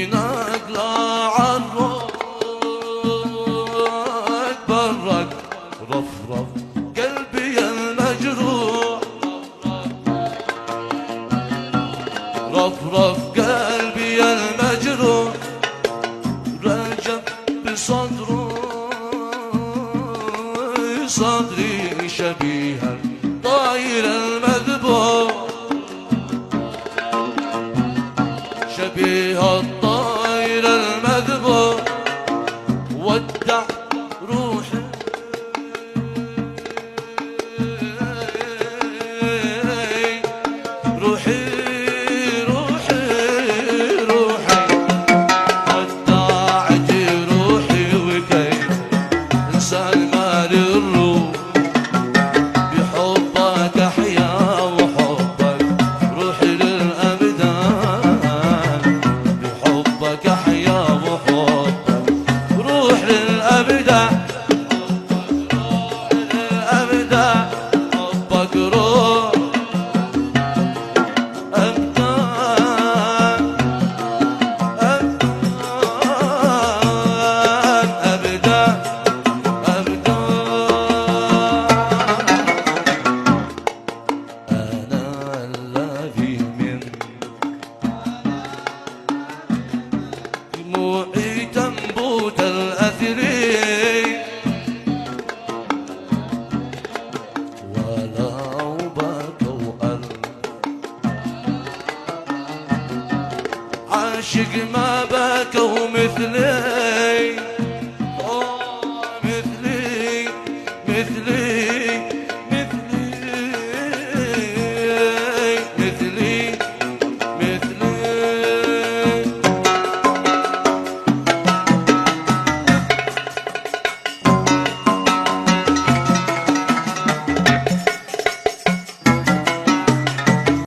نقلة عالروح برك رفرف قلبي المجروح رفرف قلبي المجروح رجب صدري شبيها طاير المذبوح شبيه الطائر المذبوح ودع روحي روحي روحي روحي ودعت روحي وكيف انسان مال الروح بحبك احيا وحبك روحي للابدان بحبك احيا وحبك روح للابدان للابدان حبك روح ابدان ابدان ابدان أنا الذي من دموعي تنبت الأثر ولو بكوا عاشق ما بكوا مثلي